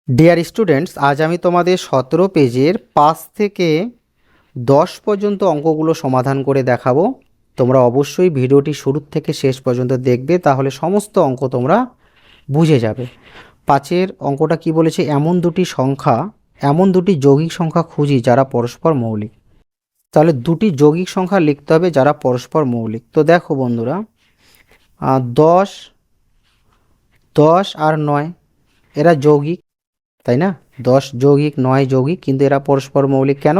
Dear students, আজ আমি তোমাদের 17 পেজের 5 থেকে 10 পর্যন্ত অঙ্কগুলো সমাধান করে দেখাবো। তোমরা অবশ্যই ভিডিওটি শুরু থেকে শেষ পর্যন্ত দেখবে, তাহলে সমস্ত অঙ্ক তোমরা বুঝে যাবে। 5-এর অঙ্কটা কি বলেছে, এমন দুটি যৌগিক সংখ্যা খুঁজি যারা পরস্পর মৌলিক। তাহলে দুটি যৌগিক সংখ্যা লিখতে হবে যারা পরস্পর মৌলিক। তো দেখো বন্ধুরা, 10 10 আর 9 এরা যৌগিক, তাই না? 10 যৌগিক, 9 যৌগিক, কিন্তু এরা পরস্পর মৌলিক কেন?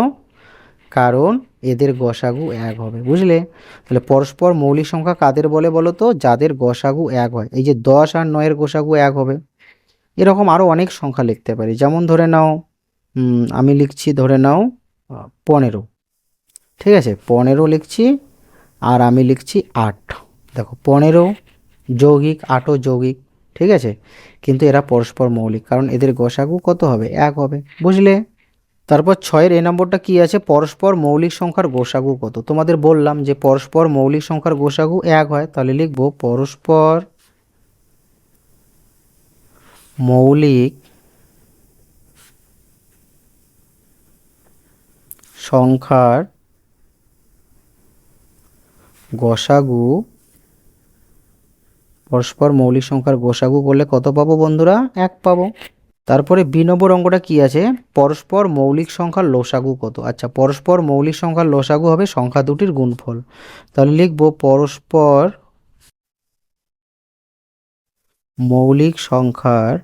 কারণ এদের গসাগু এক হবে, বুঝলে? তাহলে পরস্পর মৌলিক সংখ্যা কাদের বলে বলো তো? যাদের গসাগু এক হয়। এই যে 10 আর 9 এর গসাগু এক হবে। এরকম আরও অনেক সংখ্যা লিখতে পারি, যেমন ধরে নাও আমি লিখছি, ধরে নাও 15। ঠিক আছে, 15 লিখছি, আর আমি লিখছি 8। দেখো 15 যৌগিক, 8ও যৌগিক, ঠিক আছে, কিন্তু এরা পরস্পর মৌলিক কারণ এদের গসাগু কত হবে? এক হবে, বুঝলে? তারপর 6-এর এ নম্বরটা কি আছে, পরস্পর মৌলিক সংখ্যার গোসাগু কত? তোমাদের বললাম যে পরস্পর মৌলিক সংখ্যার গোসাগু এক হয়, তাহলে লিখব পরস্পর মৌলিক সংখ্যার গোসাগু। পরস্পর মৌলিক সংখ্যার গোসাগু করলে কত পাবো বন্ধুরা? এক পাবো। তারপরে বি নম্বর অঙ্কটা কি আছে, পরস্পর মৌলিক সংখ্যার লসাগু কত? আচ্ছা, পরস্পর মৌলিক সংখ্যার লসাগু হবে সংখ্যা দুটির গুণফল। তাহলে লিখব পরস্পর মৌলিক সংখ্যার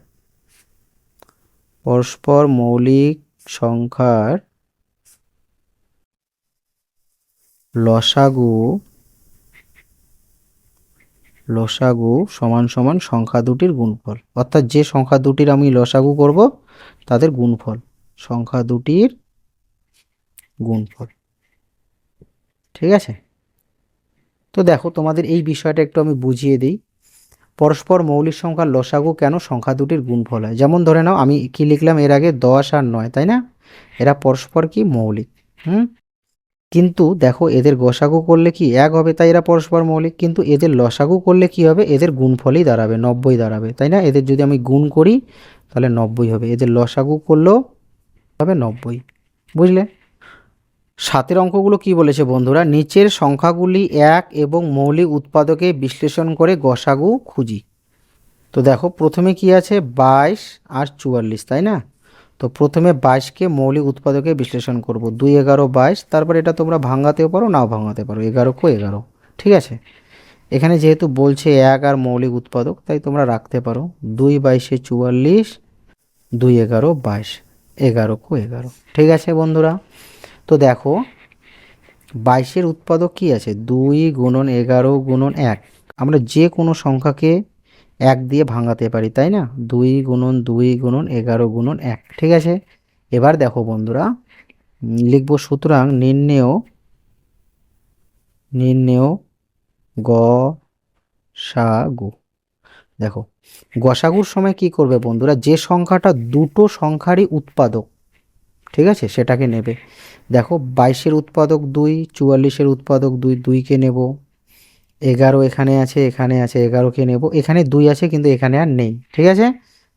লসাগু সমান সমান সংখ্যা দুটির গুণফল। অর্থাৎ যে সংখ্যা দুটির আমি লসাগু করব তাদের গুণফল, সংখ্যা দুটির গুণফল। ঠিক আছে, তো দেখো তোমাদের এই বিষয়টা একটু আমি বুঝিয়ে দিই। পরস্পর মৌলিক সংখ্যার লসাগু কেন সংখ্যা দুটির গুণফল হয়? যেমন ধরে নাও আমি কি লিখলাম এর আগে, 10 আর 9, তাই না? এরা পরস্পর কি মৌলিক। কিন্তু দেখো এদের গসাগু করলে কি এক হবে, তাই এরা পরস্পর মৌলিক। কিন্তু এদের লসাগু করলে কি হবে? এদের গুণফলই দাঁড়াবে, 90 দাঁড়াবে, তাই না? এদের যদি আমি গুণ করি তাহলে 90 হবে, এদের লসাগু করলেও হবে 90, বুঝলে? 7-এর অঙ্কগুলো কি বলেছে বন্ধুরা, নিচের সংখ্যাগুলি এক এবং মৌলিক উৎপাদকে বিশ্লেষণ করে গসাগু খুঁজি। তো দেখো প্রথমে কি আছে, 22 আর 44, তাই না? তো প্রথমে 22কে মৌলিক উৎপাদকে বিশ্লেষণ করব, 2 11 22। তারপর এটা তোমরা ভাঙাতেও পারো, নাও ভাঙাতে পারো, 11 কো 11। ঠিক আছে, এখানে যেহেতু বলছে এক আর মৌলিক উৎপাদক, তাই তোমরা রাখতে পারো 2 22 44, 2 11 22, 11 কো 11। ঠিক আছে বন্ধুরা, তো দেখো 22-এর উৎপাদক কি আছে, 2 গুণন 11 গুণন 1। আমরা যে কোনো সংখ্যাকে 1 দিয়ে ভাঙাতে পারি, তাই না? 2 গুণন 2 গুণন 11 গুণন 1। ঠিক আছে, এবার দেখো বন্ধুরা, লিখব সুতরাং নির্ণেয় গসাগু। দেখো গসাগুর সময় কি করবে বন্ধুরা, যে সংখ্যাটা দুটো সংখ্যারই উৎপাদক, ঠিক আছে, সেটাকে নেবে। দেখো 22-এর উৎপাদক 2, 44-এর উৎপাদক 2, 2কে নেব। 11 এখানে আছে, 11কে নেব। এখানে 2 আছে কিন্তু এখানে আর নেই, ঠিক আছে?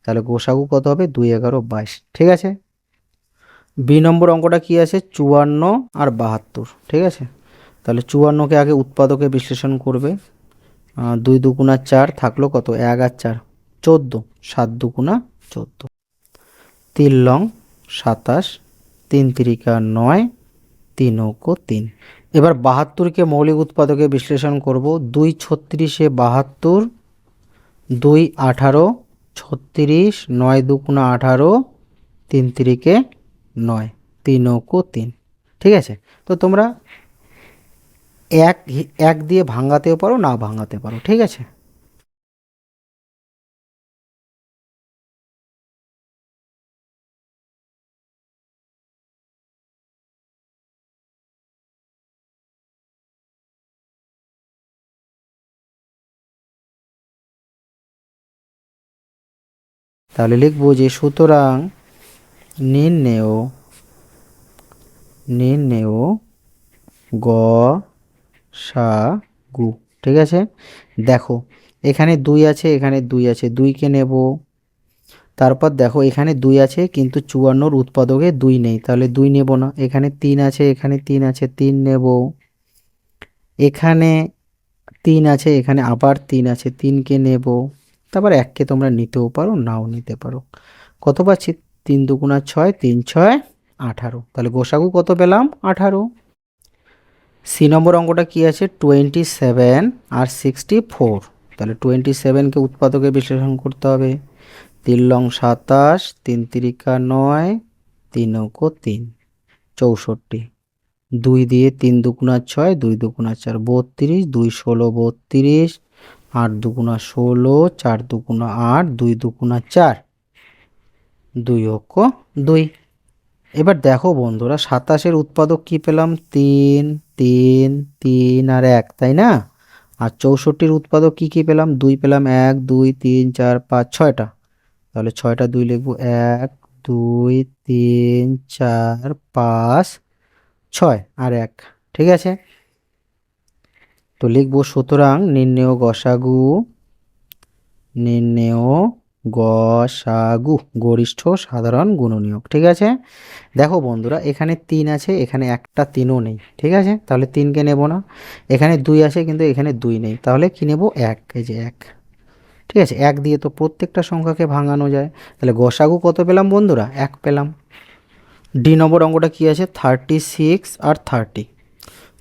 তাহলে গোসাগু কত হবে? 2 11 22। ঠিক আছে, বি নম্বর অঙ্কটা কি আছে, 54 আর 72। ঠিক আছে, তাহলে 54কে আগে উৎপাদকে বিশ্লেষণ করবে। 2 2 4 থাকলো কত, 1 আর 4 14, 7 2 14, 3 লং 27, 3 3 9, 3 3। এবার 72কে মৌলিক উৎপাদকে বিশ্লেষণ করব। 2 36 72, 2 18 36, 9 2 18, 3 3 9, 3 3। ঠিক আছে, তো তোমরা এক এক দিয়ে ভাঙাতেও পারো, না ভাঙাতে পারো। ঠিক আছে, তাহলে লিখবো যে সুতরাং নির্ণেয় গসাগু। ঠিক আছে, দেখো এখানে 2 আছে, এখানে 2 আছে, 2কে নেব। তারপর দেখো এখানে 2 আছে কিন্তু 54 উৎপাদকে 2 নেই, তাহলে 2 নেব না। এখানে 3 আছে, এখানে 3 আছে, 3 নেব। এখানে 3 আছে, এখানে আবার 3 আছে, 3কে নেব। তারপর 1কে তোমরা নিতেও পারো, নাও নিতে পারো। কত পাচ্ছি? 3 দুগুণা 6, 3 6 18। তাহলে গোসাগু কত পেলাম? 18। সি নম্বর অঙ্কটা কি আছে? 27 আর 64। তাহলে 27কে উৎপাদকে বিশ্লেষণ করতে হবে। 3 লং 27, 3 তিরিকা 9, 3 অঙ্ক 3 64। 2 দিয়ে 3 দুগুণা 6, 2 দুগুণা 4 32, 2 16 32, 8 দুগুণা 16, 4 দুগুণা 8, 2 দুগুণা 4, 2 অঙ্ক 2। এবার দেখো বন্ধুরা 27-এর উৎপাদক কি পেলাম? 3 3 3 আর 1, তাই না? আর 64-র উৎপাদক কি কি পেলাম? 2 পেলাম, 1 2 3 4 5 6টা। তাহলে 6টা 2 লিখবো, 1 2 3 4 5 6 আর 1। ঠিক আছে, তো লিখবো সুতরাং নির্ণেয় গসাগু, নির্ণেয় গসাগু গরিষ্ঠ সাধারণ গুণনীয়ক। ঠিক আছে, দেখো বন্ধুরা এখানে 3 আছে, এখানে একটা 3ও নেই। ঠিক আছে, তাহলে 3কে নেব না। এখানে 2 আছে কিন্তু এখানে 2 নেই, তাহলে কি নেব? 1। এই যে 1। ঠিক আছে, 1 দিয়ে তো প্রত্যেকটা সংখ্যাকে ভাঙানো যায়। তাহলে গসাগু কত পেলাম বন্ধুরা? 1 পেলাম। ডি নম্বর অঙ্কটা কি আছে? 36 আর 30।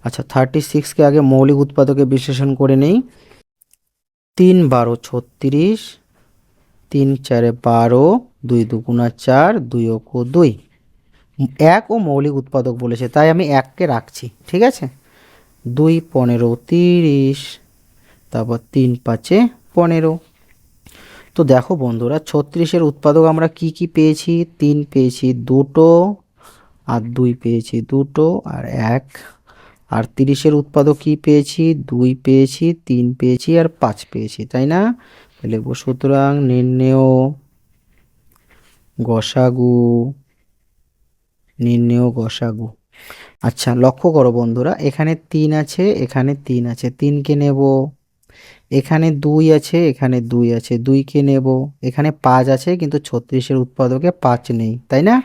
আচ্ছা, 36কে আগে মৌলিক উৎপাদকে বিশ্লেষণ করে নেই। 3 12 36, 3 4 12, 2 দুগুণা 4, 2 অঙ্ক 2। 1 ও মৌলিক উৎপাদক বলেছে, তাই আমি 1কে রাখছি। ঠিক আছে, 2 15 30, তারপর 3 5 15। তো দেখো বন্ধুরা 36-এর উৎপাদক আমরা কি কি পেয়েছি? 3 পেয়েছি দুটো, আর 2 পেয়েছি দুটো, আর 1। আর 30-এর উৎপাদক কি পেয়েছি? 2 পেয়েছি, 3 পেয়েছি, আর 5 পেয়েছি, তাই না? লিখব সুতরাং নির্ণেয় গসাগু, নির্ণেয় গসাগু। আচ্ছা, লক্ষ্য করো বন্ধুরা এখানে 3 আছে, এখানে 3 আছে, 3কে নেব। এখানে 2 আছে, এখানে 2 আছে, 2কে নেব। এখানে 5 আছে কিন্তু 36-এর উৎপাদকে 5 নেই, তাই না?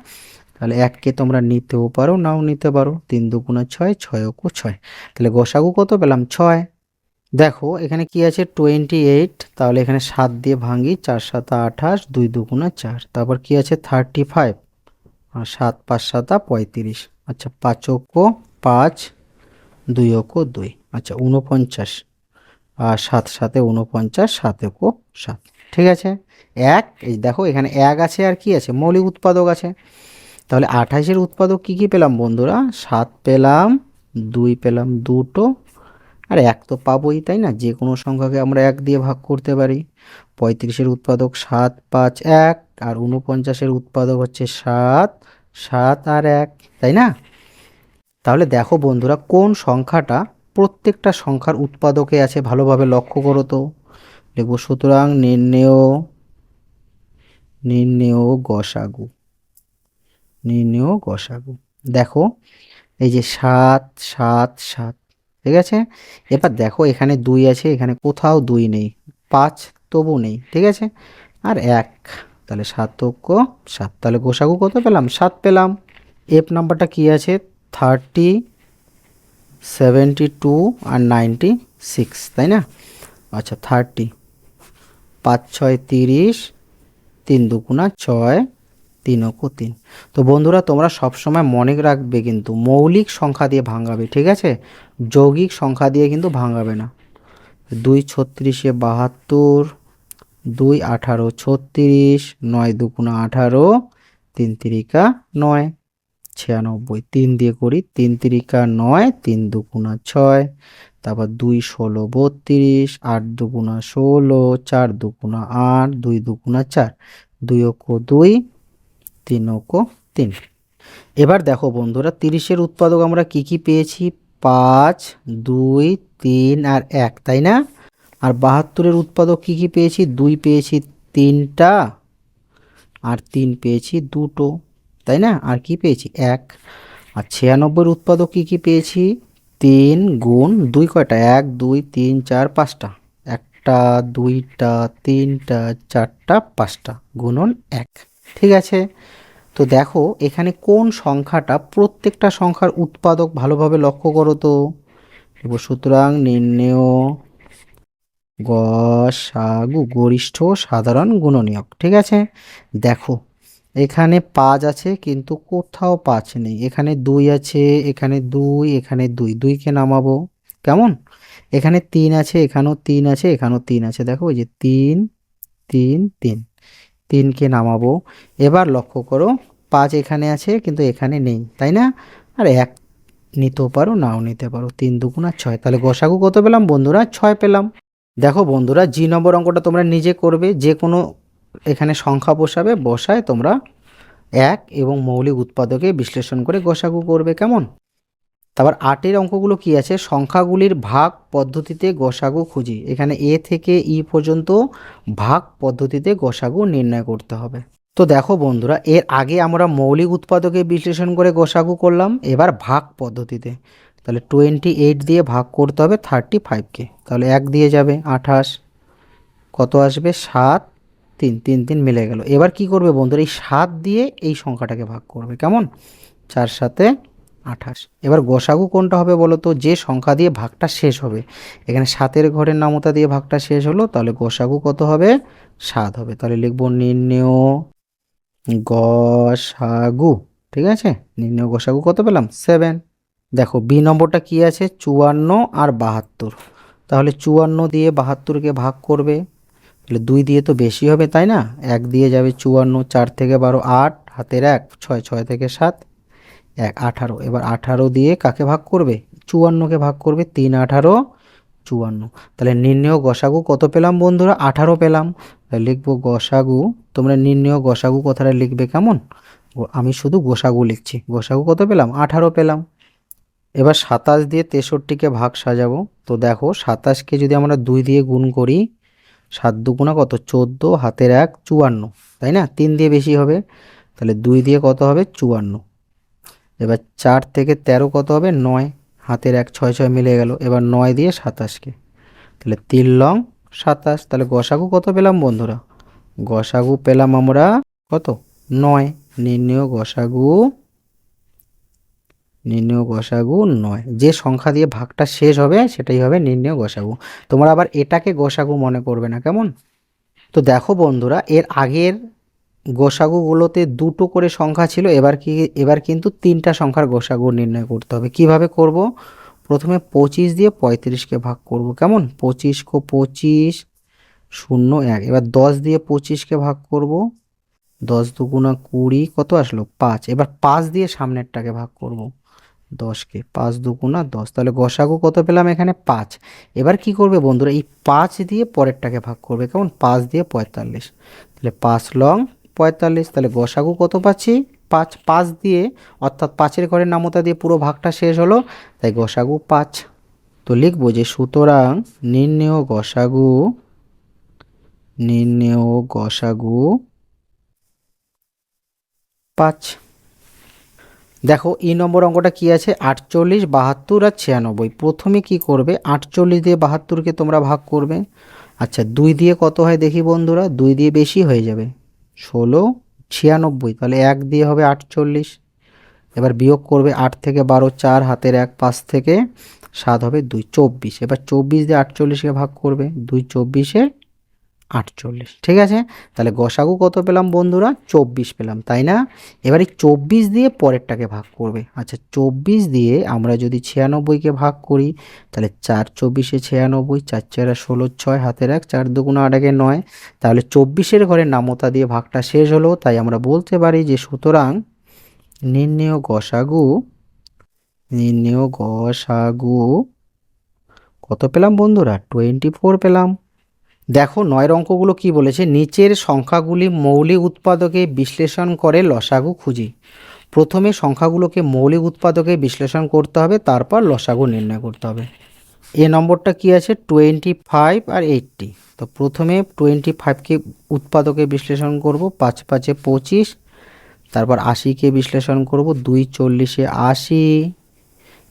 তাহলে 1কে তোমরা নিতেও পারো, নাও নিতে পারো। 3 দুগুণা 6, 6 অঙ্ক 6। তাহলে গসাগু কত পেলাম? 6। দেখো এখানে কি আছে? 28। তাহলে এখানে 7 দিয়ে ভাঙি, 4 7 28, 2 দুগুণা 4। তারপর কি আছে? 35, আর 7 5 7 35। আচ্ছা, 5 অঙ্ক 5, 2 অঙ্ক 2। আচ্ছা, 49, আর 7 7 49, 7 অঙ্ক 7। ঠিক আছে, 1। এই দেখো এখানে 1 আছে, আর কি আছে? মৌলিক উৎপাদক আছে। তাহলে 28-এর উৎপাদক কি কি পেলাম বন্ধুরা? 7 পেলাম, 2 পেলাম দুটো, আর 1 তো পাবোই, তাই না? যে কোনো সংখ্যাকে আমরা 1 দিয়ে ভাগ করতে পারি। 35-এর উৎপাদক 7 5 1, আর 49-এর উৎপাদক হচ্ছে 7 7 আর 1, তাই না? তাহলে দেখো বন্ধুরা কোন সংখ্যাটা প্রত্যেকটা সংখ্যার উৎপাদকে আছে, ভালোভাবে লক্ষ্য করো তো। লিখব সুতরাং নির্ণেয় গসাগু, নির্ণেয় গসাগু। দেখো এই যে 7 7 7। ঠিক আছে, এবার দেখো এখানে 2 আছে, এখানে কোথাও 2 নেই। 5 তবু নেই। ঠিক আছে, আর 1, তাহলে 7 অঙ্ক 7। তাহলে গোসাগু কত পেলাম? 7 পেলাম। এফ নাম্বারটা কি আছে? 30, 72 আর 96, তাই না? আচ্ছা, 30, 5 6 30, 3 দুগুণা 6, 3 অঙ্ক 3। তো বন্ধুরা তোমরা সবসময় মনে রাখবে কিন্তু মৌলিক সংখ্যা দিয়ে ভাঙাবে। ঠিক আছে, যৌগিক সংখ্যা দিয়ে কিন্তু ভাঙাবে না। 2 36 72, 2 18 36, 9 দুগুণা 18, 3 তিরিকা 9 96। 3 দিয়ে করি, 3 তিরিকা 9, 3 দুগুণা 6, তারপর 2 16 32, 8 দুগুণা 16, 4 দুগুণা 8, 2 দুগুণা 4, 2 অঙ্ক 2, 3 অঙ্ক 3। এবার দেখো বন্ধুরা 30-এর উৎপাদক আমরা কি কি পেয়েছি? 5 2 3 আর 1, তাই না? আর 72-এর উৎপাদক কি কি পেয়েছি? 2 পেয়েছি 3টা, আর 3 পেয়েছি 2টো, তাই না? আর কি পেয়েছি? 1। আর 96-এর উৎপাদক কি কি পেয়েছি? 3 গুণ 2 কয়টা? 1 2 3 4 5টা, একটা, দুইটা, তিনটা, চারটা, পাঁচটা গুণন 1। ঠিক আছে, তো দেখো এখানে কোন সংখ্যাটা প্রত্যেকটা সংখ্যার উৎপাদক, ভালোভাবে লক্ষ্য করো তো। সুতরাং নির্ণেয় গসাগু গরিষ্ঠ সাধারণ গুণনীয়ক। ঠিক আছে, দেখো এখানে 5 আছে কিন্তু কোথাও 5 নেই, এখানে 2 আছে, এখানে 2, এখানে 2, 2কে নামাবো কেমন। এখানে 3 আছে, এখানেও 3 আছে, এখানেও 3 আছে, দেখো ওই যে 3 3 3, 3কে নামাবো। এবার লক্ষ্য করো 5 এখানে আছে কিন্তু এখানে নেই, তাই না। আর 1 নিতেও পারো, নাও নিতে পারো। 3 দুগুণা 6, তাহলে গসাগু কত পেলাম বন্ধুরা? 6 পেলাম। দেখো বন্ধুরা, জি নম্বর অঙ্কটা তোমরা নিজে করবে, যে কোনো এখানে সংখ্যা বসাবে, বসায় তোমরা 1 এবং মৌলিক উৎপাদকে বিশ্লেষণ করে গসাগু করবে কেমন। তারপর 8-এর অঙ্কগুলো কি আছে, সংখ্যাগুলির ভাগ পদ্ধতিতে গসাগু খুঁজি। এখানে এ থেকে ই পর্যন্ত ভাগ পদ্ধতিতে গসাগু নির্ণয় করতে হবে। তো দেখো বন্ধুরা, এর আগে আমরা মৌলিক উৎপাদকে বিশ্লেষণ করে গসাগু করলাম, এবার ভাগ পদ্ধতিতে। তাহলে 28 দিয়ে ভাগ করতে হবে 35কে, তাহলে 1 দিয়ে যাবে 28, কত আসবে 7, 3 3 3 মিলে গেল। এবার কি করবে বন্ধুরা, এই 7 দিয়ে এই সংখ্যাটাকে ভাগ করবে কেমন, 4 7 28। এবার গসাগু কোনটা হবে বলো তো, যে সংখ্যা দিয়ে ভাগটা শেষ হবে। এখানে 7-এর ঘরের নামতা দিয়ে ভাগটা শেষ হলো, তাহলে গসাগু কত হবে, 7 হবে। তাহলে লিখবো নির্ণেয় গসাগু। ঠিক আছে, নির্ণেয় গসাগু কত পেলাম, 7। দেখো বি নম্বরটা কি আছে, 54 আর 72। তাহলে 54 দিয়ে 72কে ভাগ করবে, তাহলে 2 দিয়ে তো বেশি হবে তাই না, 1 দিয়ে যাবে 54, 4 থেকে 12 8, হাতের 1 6, 6 থেকে 7 1 18। এবার 18 দিয়ে কাকে ভাগ করবে, 54কে ভাগ করবে, 3 18 54। তাহলে নির্ণেয় গসাগু কত পেলাম বন্ধুরা, 18 পেলাম। তাহলে লিখবো গসাগু, তোমরা নির্ণেয় গসাগু কথাটা লিখবে কেমন, আমি শুধু গসাগু লিখছি। গসাগু কত পেলাম, 18 পেলাম। এবার 27 দিয়ে 63কে ভাগ সাজাবো। তো দেখো 27কে যদি আমরা 2 দিয়ে গুণ করি, 7 দুগুণা কত 14, হাতের 1 54, তাই না, 3 দিয়ে বেশি হবে, তাহলে 2 দিয়ে কত হবে 54। এবার 4 থেকে 13 কত হবে 9, হাতের 1 6 6 মিলে গেল। এবার 9 দিয়ে 27কে, তাহলে 3 লং 27। তাহলে গসাগু কত পেলাম বন্ধুরা, গসাগু পেলাম আমরা কত 9। নির্ণেয় গসাগু, নির্ণেয় গসাগু 9। যে সংখ্যা দিয়ে ভাগটা শেষ হবে সেটাই হবে নির্ণেয় গসাগু। তোমরা আবার এটাকে গসাগু মনে করবে না কেমন। তো দেখো বন্ধুরা, এর আগের গোসাগুগুলোতে 2টো করে সংখ্যা ছিল, এবার কিন্তু 3টা সংখ্যার গোসাগু নির্ণয় করতে হবে। কিভাবে করব, প্রথমে 25 দিয়ে 35কে ভাগ করব কেমন, 25 কো 25 0 1। এবার 10 দিয়ে 25কে ভাগ করব, 10 দুগুণা 20, কত আসলো 5। এবার 5 দিয়ে সামনেরটাকে ভাগ করব, 10কে 5 দুগুণা 10। তাহলে গসাগু কত পেলাম এখানে 5। এবার কি করবে বন্ধুরা, এই 5 দিয়ে পরেরটাকে ভাগ করবে কেমন, 5 দিয়ে 45। তাহলে 5 লং 45। তাহলে গসাগু কত পাচ্ছি 5। 5 দিয়ে অর্থাৎ 5-এর ঘরের নামতা দিয়ে পুরো ভাগটা শেষ হলো, তাই গসাগু 5। তো লিখবো যে সুতরাং নির্ণেয় গসাগু, নির্ণেয় গসাগু 5। দেখো ই নম্বর অঙ্কটা কি আছে, 48 72 আর 96। প্রথমে কি করবে, 48 দিয়ে 72কে তোমরা ভাগ করবে। আচ্ছা 2 দিয়ে কত হয় দেখি বন্ধুরা, 2 দিয়ে বেশি হয়ে যাবে, 16 96। তাহলে 1 দিয়ে হবে 48। এবার বিয়োগ করবে, 8 থেকে 12 4, হাতের 1 5 থেকে 7 হবে 2 24। এবার 24 দিয়ে 48কে ভাগ করবে, 2 24 48। ঠিক আছে, তাহলে গসাগু কত পেলাম বন্ধুরা, 24 পেলাম তাই না। এবার এই 24 দিয়ে পরেরটাকে ভাগ করবে। আচ্ছা 24 দিয়ে আমরা যদি 96কে ভাগ করি, তাহলে 4 24 96, 4 4 16 6, হাতের 1 4 দুগুণা 8 একে 9। তাহলে 24-এর ঘরের নামতা দিয়ে ভাগটা শেষ হলো, তাই আমরা বলতে পারি যে সুতরাং নির্ণেয় গসাগু, নির্ণেয় গসাগু কত পেলাম বন্ধুরা, 24 পেলাম। দেখো 9-এর অঙ্কগুলো কি বলেছে, নিচের সংখ্যাগুলি মৌলিক উৎপাদকে বিশ্লেষণ করে লসাগু খুঁজি। প্রথমে সংখ্যাগুলোকে মৌলিক উৎপাদকে বিশ্লেষণ করতে হবে, তারপর লসাগু নির্ণয় করতে হবে। এ নম্বরটা কি আছে, 25 আর 80। তো প্রথমে 25কে উৎপাদকে বিশ্লেষণ করব, 5 5 25। তারপর 80কে বিশ্লেষণ করব, 2 40 80।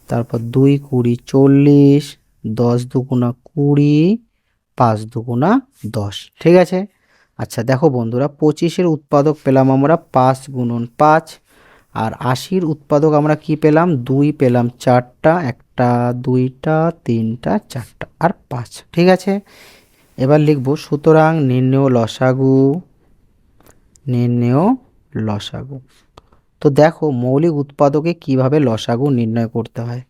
তারপর 2 20 40, 10 দুগুণা 20, 5 দুগুণা 10। ঠিক আছে। আচ্ছা দেখো বন্ধুরা, 25-এর উৎপাদক পেলাম আমরা 5 গুণন 5, আর 80-র উৎপাদক আমরা কি পেলাম? 2 পেলাম 4টা, 1টা 2টা 3টা 4টা আর 5। ঠিক আছে। এবার লিখব সুতরাং নির্ণেয় লসাগু, নির্ণেয় লসাগু। তো দেখো মৌলিক উৎপাদকে কিভাবে লসাগু নির্ণয় করতে হয়।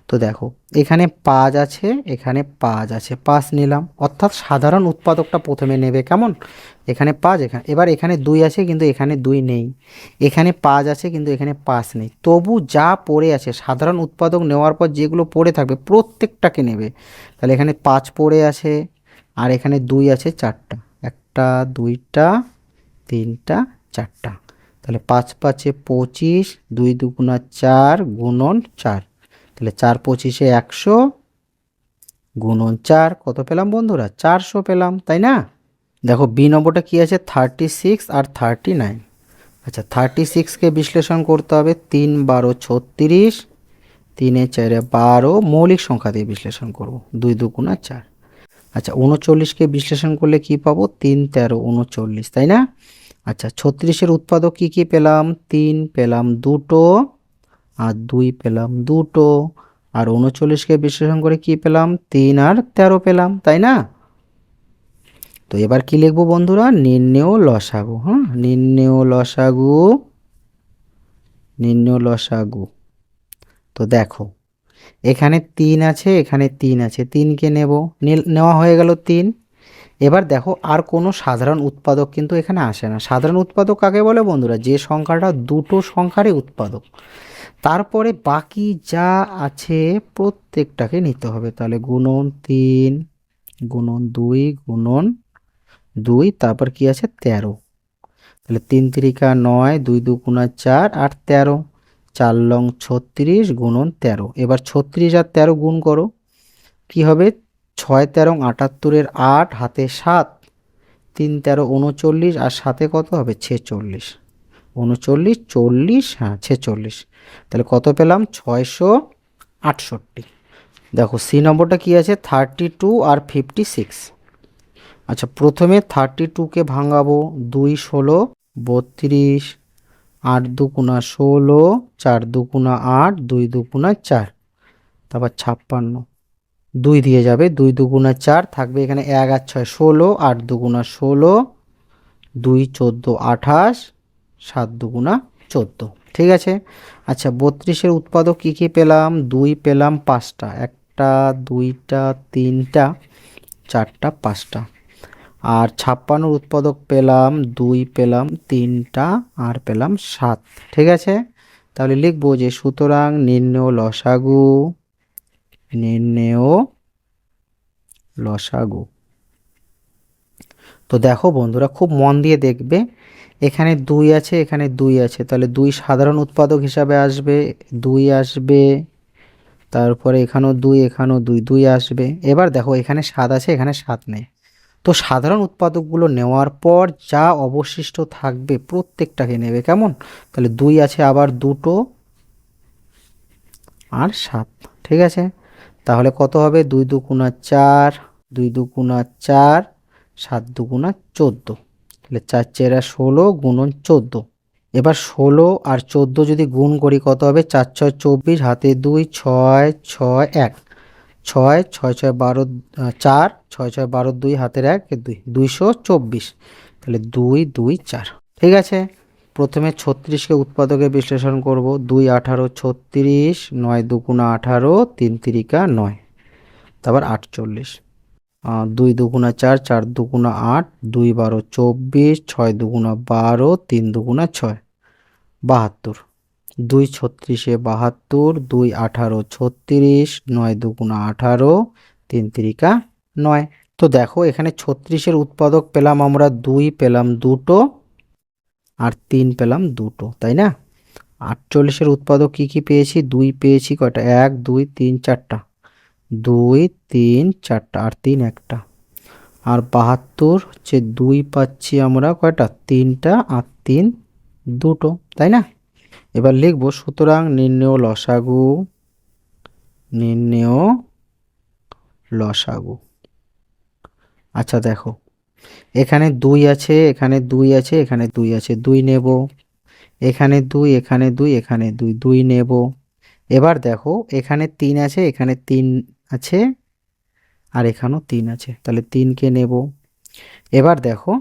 তো দেখো এখানে 5 আছে, এখানে 5 আছে, 5 নিলাম, অর্থাৎ সাধারণ উৎপাদকটা প্রথমে নেবে। কেমন? এখানে 5, এবার এখানে 2 আছে কিন্তু এখানে 2 নেই, এখানে 5 আছে কিন্তু এখানে 5 নেই, তবু যা পড়ে আছে সাধারণ উৎপাদক নেওয়ার পর যেগুলো পড়ে থাকবে প্রত্যেকটাকে নেবে। তাহলে এখানে 5 পড়ে আছে, আর এখানে 2 আছে 4টা, 1টা 2টা 3টা 4টা। তাহলে 5 5-এ 25, 2 দুগুণা 4 গুণন 4। তাহলে 4 25-এ 100 গুণন 4 কত পেলাম বন্ধুরা? 400 পেলাম, তাই না? দেখো বি নম্বরটা কি আছে? 36 আর 39। আচ্ছা 36কে বিশ্লেষণ করতে হবে, 3 12 36, 3 4 12, মৌলিক সংখ্যা দিয়ে বিশ্লেষণ করব, 2 দুগুণা 4। আচ্ছা 39কে বিশ্লেষণ করলে কি পাবো? 3 13 39, তাই না? আচ্ছা 36-এর উৎপাদক কি কি পেলাম? 3 পেলাম দুটো, আর 2 পেলাম দুটো, আর 39কে বিশ্লেষণ করে কি পেলাম? 3 আর 13 পেলাম, তাই না? তো এবার কি লিখবো বন্ধুরা? নির্ণেয় লসাগু। হ্যাঁ, নির্ণেয় লসাগু, নির্ণেয় লসাগু। তো দেখো এখানে 3 আছে, এখানে 3 আছে, 3কে নেব, নেওয়া হয়ে গেল 3। এবার দেখো আর কোনো সাধারণ উৎপাদক কিন্তু এখানে আসে না। সাধারণ উৎপাদক কাকে বলে বন্ধুরা? যে সংখ্যাটা দুটো সংখ্যারই উৎপাদক। তারপরে বাকি যা আছে প্রত্যেকটাকে নিতে হবে। তাহলে গুণন 3 গুণন 2 গুণন 2, তারপর কি আছে? 13। তাহলে 3 3 9, 2 দুগুণা 4 আর 13, 4 লং 36 গুণন 13। এবার 36 আর 13 গুণ করো, কি হবে? 6 13 78-এর 8, হাতে 7, 3 13 39, আর সাথে কত হবে? 46। 39 40, হ্যাঁ 46। তাহলে কত পেলাম? 668। দেখো সি নম্বরটা কি আছে? 32 আর 56। আচ্ছা প্রথমে 32কে ভাঙাবো, 2 16 32, 8 দুগুণা 16, 4 দুগুণা 8, 2 দুগুণা 4, তারপর 56, 2 দিয়ে যাবে, 2 দুগুণা 4 থাকবে এখানে, 1 আর 6 16, 8 দুগুণা 16, 2 14 28, 7 দুগুণা 14। ঠিক আছে। আচ্ছা 32-এর উৎপাদক কি কি পেলাম? 2 পেলাম 5টা, 1টা 2টা 3টা 4টা 5টা, আর 56-এর উৎপাদক পেলাম 2 পেলাম 3টা আর পেলাম 7। ঠিক আছে। তাহলে লিখবো যে সুতরাং নির্ণেয় লসাগু, নির্ণেয় লসাগু। তো দেখো বন্ধুরা খুব মন দিয়ে দেখবে, এখানে 2 আছে, এখানে 2 আছে, তাহলে 2 সাধারণ উৎপাদক হিসাবে আসবে, 2 আসবে, তারপরে এখানেও 2, এখানেও 2, 2 আসবে। এবার দেখো এখানে 7 আছে, এখানে 7 নেই। তো সাধারণ উৎপাদকগুলো নেওয়ার পর যা অবশিষ্ট থাকবে প্রত্যেকটাকে নেবে। কেমন? তাহলে 2 আছে আবার দুটো, আর 7। ঠিক আছে। তাহলে কত হবে? 2 দুগুণা 4, 2 দুগুণা 4, 7 দুগুণা 14। তাহলে 4 4 16 গুণন 14। এবার 16 আর 14 যদি গুণ করি কত হবে? 4 6 24, হাতে 2, 6 6 1, 6 6 6 12, 4 6 6 12, 2 হাতের 1 2, 224। তাহলে 2 2 4। ঠিক আছে। প্রথমে 36কে উৎপাদকে বিশ্লেষণ করব, 2 18 36, 9 দুগুণা 18, 3 3 9, তারপর 48, 2 দুগুণা 4, 4 দুগুণা 8, 2 12 24, 6 দুগুণা 12, 3 দুগুণা 6, 72, 2 36-এ 72, 2 18 36, 9 দুগুণা 18, 3 3 9। তো দেখো এখানে 36-এর উৎপাদক পেলাম আমরা 2 পেলাম দুটো, আর 3 পেলাম দুটো, তাই না? 48-এর উৎপাদক কি কি পেয়েছি? 2 পেয়েছি কয়টা? 1 2 3 4টা, 2 3 4টা, আর 3 একটা, আর 72 হচ্ছে 2 পাচ্ছি আমরা কয়টা? 3টা, আর 3 দুটো, তাই না? এবার লিখব সুতরাং নির্ণেয় লসাগু, নির্ণেয় লসাগু। আচ্ছা দেখো, এখানে 2 আছে, এখানে 2 আছে, এখানে 2 আছে, 2 নেব। এখানে 2, এখানে 2, এখানে 2, 2 নেব। এবার দেখো এখানে 3 আছে, এখানে 3 আছে, আর এখানেও 3 আছে, তাহলে 3 কে নেব। এবার দেখো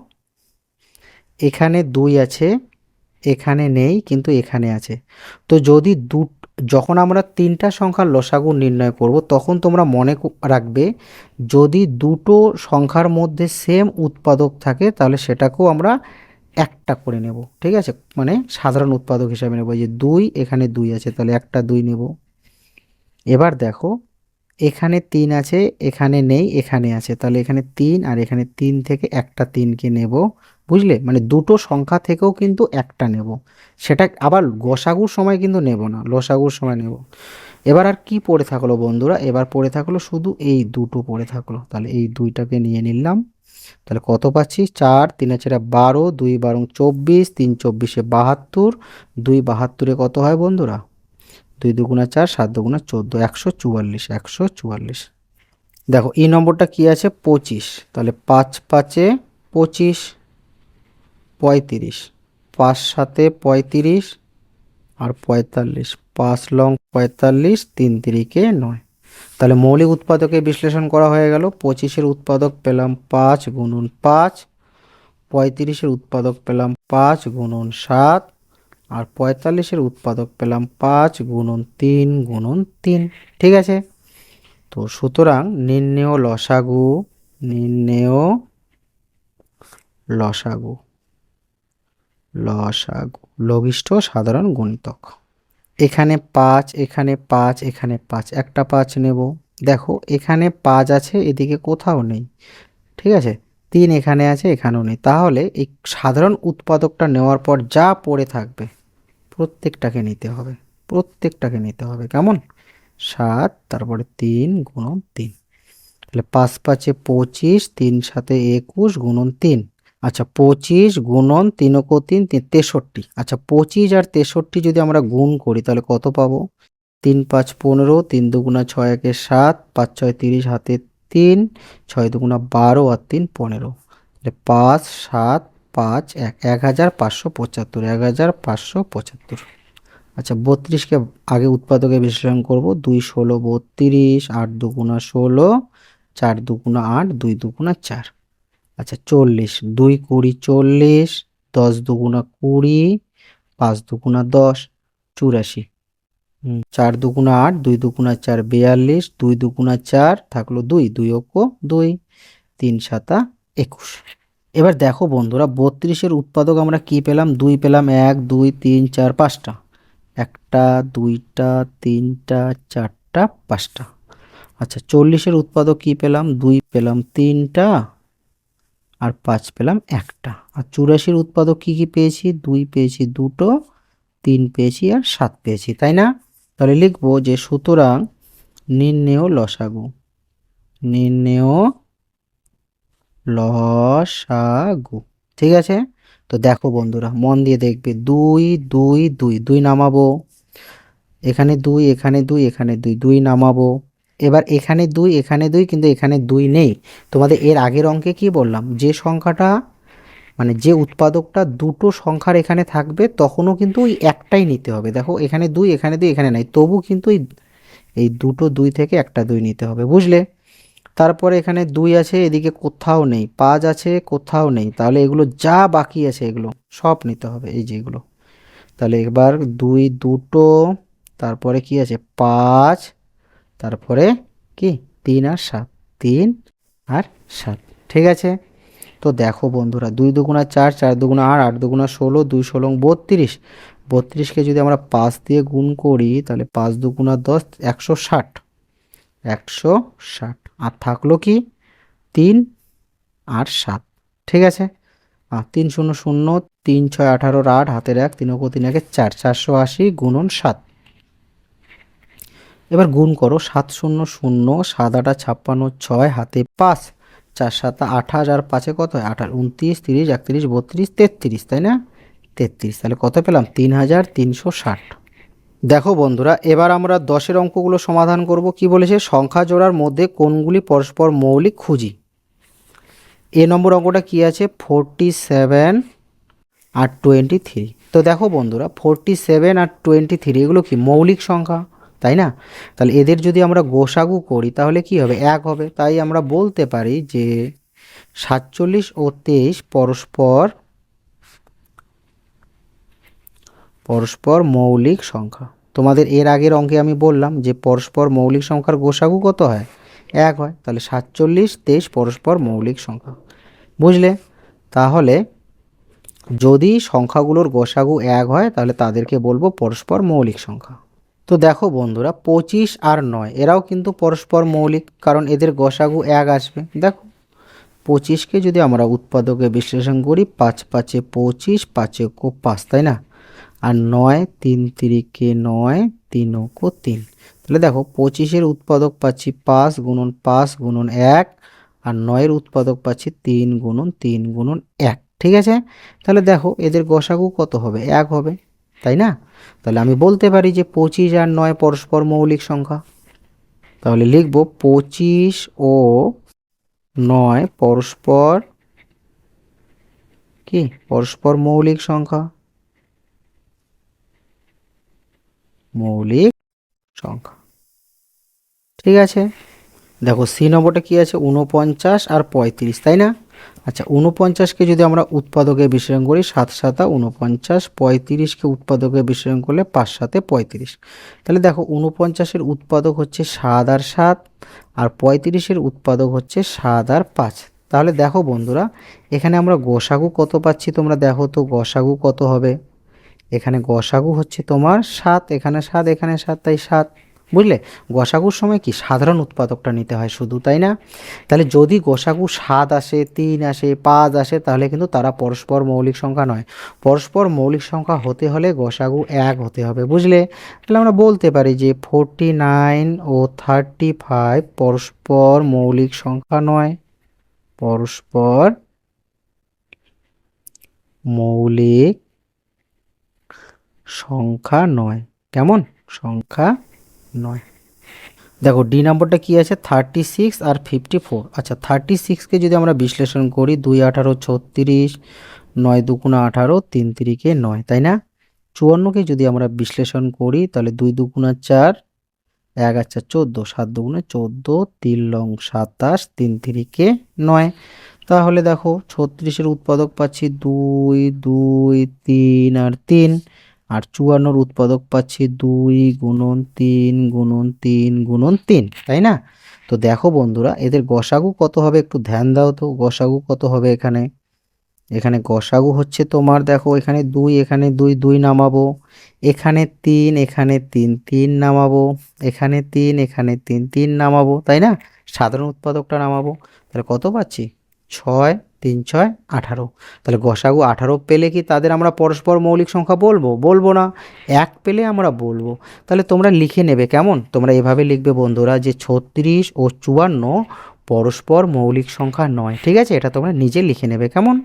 এখানে 2 আছে, এখানে নেই কিন্তু এখানে আছে। তো যদি যখন আমরা 3টা সংখ্যার লসাগু নির্ণয় করব তখন তোমরা মনে রাখবে, যদি দুটো সংখ্যার মধ্যে সেম উৎপাদক থাকে তাহলে সেটাকেও আমরা একটা করে নেব। ঠিক আছে, মানে সাধারণ উৎপাদক হিসাবে নেব। যে 2, এখানে 2 আছে, তাহলে একটা 2 নেব। এবার দেখো এখানে 3 আছে, এখানে নেই, এখানে আছে, তাহলে এখানে 3 আর এখানে 3 থেকে একটা 3কে নেব। বুঝলে, মানে দুটো সংখ্যা থেকেও কিন্তু একটা নেব। সেটা আবার গসাগুর সময় কিন্তু নেব না, লসাগুর সময় নেব। এবার আর কি পড়ে থাকলো বন্ধুরা, এবার পড়ে থাকলো শুধু এই দুটো পড়ে থাকলো। তাহলে এই দুইটাকে নিয়ে নিলাম। তাহলে কত পাচ্ছি, 4, 3 আছে 12, 2 12 24, 3 24 72, 2 72 কত হয় বন্ধুরা, 2 দুগুণা 4, 7 দুগুণা 14, 144, 144। দেখো এই নম্বরটা কি আছে, 25, তাহলে 5 5 25, 35, 5 7 35 আর 45, 5 লং 45, 3 3 9। তাহলে মৌলিক উৎপাদকে বিশ্লেষণ করা হয়ে গেল। 25-এর উৎপাদক পেলাম 5 গুণন 5, 35-এর উৎপাদক পেলাম 5 গুণন 7, আর 45-এর উৎপাদক পেলাম 5 গুণন 3 গুণন 3। ঠিক আছে, তো সুতরাং নির্ণেয় লসাগু, নির্ণেয় লসাগু, লসাগু লঘিষ্ঠ সাধারণ গুণিতক। এখানে 5, এখানে 5, এখানে 5, একটা 5 নেব। দেখো এখানে 5 আছে, এদিকে কোথাও নেই। ঠিক আছে, 3 এখানে আছে, এখানেও নেই। তাহলে এই সাধারণ উৎপাদকটা নেওয়ার পর যা পড়ে থাকবে প্রত্যেকটাকে নিতে হবে, প্রত্যেকটাকে নিতে হবে। কেমন, 7 তারপরে 3 গুণন 3। তাহলে 5 5 25, 3 7 21 গুণন 3। আচ্ছা 25 গুণন 3 ও 3 63। আচ্ছা 25 আর 63 যদি আমরা গুণ করি তাহলে কত পাবো, 3 5 15, 3 দুগুণা 6 1 7, 5 6 30, হাতে 3, 6 দুগুণা 12 আর 3 15। তাহলে 5 7 5 1, 1575, 1575। আচ্ছা 32কে আগে উৎপাদকে বিশ্লেষণ করব। 2 16 32, 8 দুগুণা 16, 4 দুগুণা 8, 2 দুগুণা 4। আচ্ছা 40, 2 20 40, 10 দুগুণা 20, 5 দুগুণা 10, 84। 4 দুগুণা 8, 2 দুগুণা 4 42, 2 দুগুণা 4 থাকলো 2, 2 অক্ষ 2, 3 7 21। এবার দেখো বন্ধুরা 32-এর উৎপাদক আমরা কি পেলাম, 2 পেলাম, 1 2 3 4 5টা, একটা 2টা 3টা 4টা 5টা। আচ্ছা 40-এর উৎপাদক কি পেলাম, 2 পেলাম 3টা আর 5 পেলাম একটা। আর 84-এর উৎপাদক কি কি পেয়েছি, 2 পেয়েছি 2টো, 3 পেয়েছি আর 7 পেয়েছি, তাই না? তাহলে লিখবো যে সুতরাং নির্ণেয় লসাগু, নির্ণেয় লসাগু। ঠিক আছে, তো দেখো বন্ধুরা মন দিয়ে দেখবে, 2 2 2, 2 নামাবো, এখানে 2 এখানে 2 এখানে 2, 2 নামাবো। এবার এখানে 2 এখানে 2 কিন্তু এখানে 2 নেই। তোমাদের এর আগের অঙ্কে কি বললাম, যে সংখ্যাটা মানে যে উৎপাদকটা দুটো সংখ্যার এখানে থাকবে তখনও কিন্তু ওই একটাই নিতে হবে। দেখো এখানে 2 এখানে 2 এখানে নাই, তবু কিন্তু এই দুটো 2 থেকে একটা 2 নিতে হবে, বুঝলে? তারপরে এখানে 2 আছে, এদিকে কোথাও নেই, 5 আছে, কোথাও নেই, তাহলে এগুলো যা বাকি আছে এগুলো সব নিতে হবে, এই যেগুলো। তাহলে এবার 2 দুটো, তারপরে কি আছে 5, তারপরে কি 3 আর 7, 3 আর 7। ঠিক আছে, তো দেখো বন্ধুরা 2 দুগুণা 4, 4 দুগুণা 8, 8 দুগুণা 16, 2 16 32, 32কে যদি আমরা 5 দিয়ে গুণ করি তাহলে 5 দুগুণা 10, 160, 160। আর থাকলো কি 3 আর 7। ঠিক আছে, 3 0 0, 3 6 18, 8 হাতের 1, 3 অক্ষ 3 1 4, 480 গুণন 7। এবার গুণ করো, 7 0 0, 7 8 56, 6 হাতে 5, 4 7 28 আর 5 কত হয় 28, 29 30 31 32 33, তাই না? 33, তাহলে কত পেলাম, 3360। দেখো বন্ধুরা এবার আমরা 10-এর অঙ্কগুলো সমাধান করব। কি বলেছে, সংখ্যা জোড়ার মধ্যে কোনগুলি পরস্পর মৌলিক খুঁজি। এ নম্বর অঙ্কটা কি আছে 47 আর 23। তো দেখো বন্ধুরা 47 আর 23 এগুলো কি মৌলিক সংখ্যা, তাই না? তাহলে এদের যদি আমরা গোসাগু করি তাহলে কি হবে, 1 হবে। তাই আমরা বলতে পারি যে 47 ও 23 পরস্পর পরস্পর মৌলিক সংখ্যা। তোমাদের এর আগের অঙ্কে আমি বললাম যে পরস্পর মৌলিক সংখ্যার গোসাগু কত হয়, 1 হয়। তাহলে 47 23 পরস্পর মৌলিক সংখ্যা, বুঝলে? তাহলে যদি সংখ্যাগুলোর গোসাগু 1 হয় তাহলে তাদেরকে বলবো পরস্পর মৌলিক সংখ্যা। তো দেখো বন্ধুরা 25 আর 9 এরাও কিন্তু পরস্পর মৌলিক, কারণ এদের গোসাগু 1 আসবে। দেখো 25কে যদি আমরা উৎপাদকে বিশ্লেষণ করি, 5 5 25, 5 5, তাই না? আর 9 3 3 9, 3 3। তাহলে দেখো 25-এর উৎপাদক পাচ্ছি 5 গুণন 5 গুণন 1, আর 9-এর উৎপাদক পাচ্ছি 3 গুণন 3 গুণন 1। ঠিক আছে? তাহলে দেখো এদের গসাগু কত হবে, 1 হবে, তাই না? তাহলে আমি বলতে পারি যে 25 আর 9 পরস্পর মৌলিক সংখ্যা। তাহলে লিখব 25 ও 9 পরস্পর কি, পরস্পর মৌলিক সংখ্যা, মৌলিক সংখ্যা। ঠিক আছে? দেখো সি নম্বরটা কি আছে 49 আর 35, তাই না? আচ্ছা 49কে যদি আমরা উৎপাদকে বিশ্লেষণ করি, 7 7 49, 35কে উৎপাদকে বিশ্লেষণ করলে 5 7 35। তাহলে দেখো 49-এর উৎপাদক হচ্ছে 7 আর 7, আর 35-এর উৎপাদক হচ্ছে 7 আর 5। তাহলে দেখো বন্ধুরা এখানে আমরা গোসাগু কত পাচ্ছি, তোমরা দেখো তো গোসাগু কত হবে। এখানে গসাগু হচ্ছে তোমার 7, এখানে 7, এখানে 7, তাই 7। বুঝলে? গসাগুর সময় কি সাধারণ উৎপাদকটা নিতে হয় শুধু, তাই না? তাহলে যদি গসাগু 7 আসে, 3 আসে, 5 আসে, তাহলে কিন্তু তারা পরস্পর মৌলিক সংখ্যা নয়। পরস্পর মৌলিক সংখ্যা হতে হলে গসাগু 1 হতে হবে, বুঝলে? তাহলে আমরা বলতে পারি যে 49 ও 35 পরস্পর মৌলিক সংখ্যা নয়, পরস্পর মৌলিক সংখ্যা নয়। কেমন? সংখ্যা নয়। দেখো ডি নম্বরটা কি আছে 36 আর 54। আচ্ছা 36কে যদি আমরা বিশ্লেষণ করি, 2 18 36, 9 2 18, 3 3 9, তাই না? 54কে যদি আমরা বিশ্লেষণ করি তাহলে 2 2 4, 1 4 14, 7 2 14, 3 লং 27, 3 3 9। তাহলে দেখো 36-এর উৎপাদক পাচ্ছি 2 2 3 আর 3, আর 54-র উৎপাদক পাচ্ছি 2 গুণন 3 গুণন 3 গুণন 3, তাই না? তো দেখো বন্ধুরা এদের গসাগু কত হবে একটু ধ্যান দাও তো, গসাগু কত হবে এখানে। এখানে গসাগু হচ্ছে তোমার, দেখো এখানে 2, এখানে 2 2 নামাবো, এখানে 3, এখানে 3 3 নামাবো, এখানে 3, এখানে 3 3 নামাবো, তাই না? সাধারণ উৎপাদকটা নামাবো। তাহলে কত পাচ্ছি 6 3 6 18। তাহলে গসাগু 18 পেলে কি তাদের আমরা পরস্পর মৌলিক সংখ্যা বলবো? বলবো না। 1 পেলে আমরা বলবো। তাহলে তোমরা লিখে নেবে, কেমন? তোমরা এভাবে লিখবে বন্ধুরা যে 36 ও 54 পরস্পর মৌলিক সংখ্যা নয়। ঠিক আছে? এটা তোমরা নিজে লিখে নেবে, কেমন?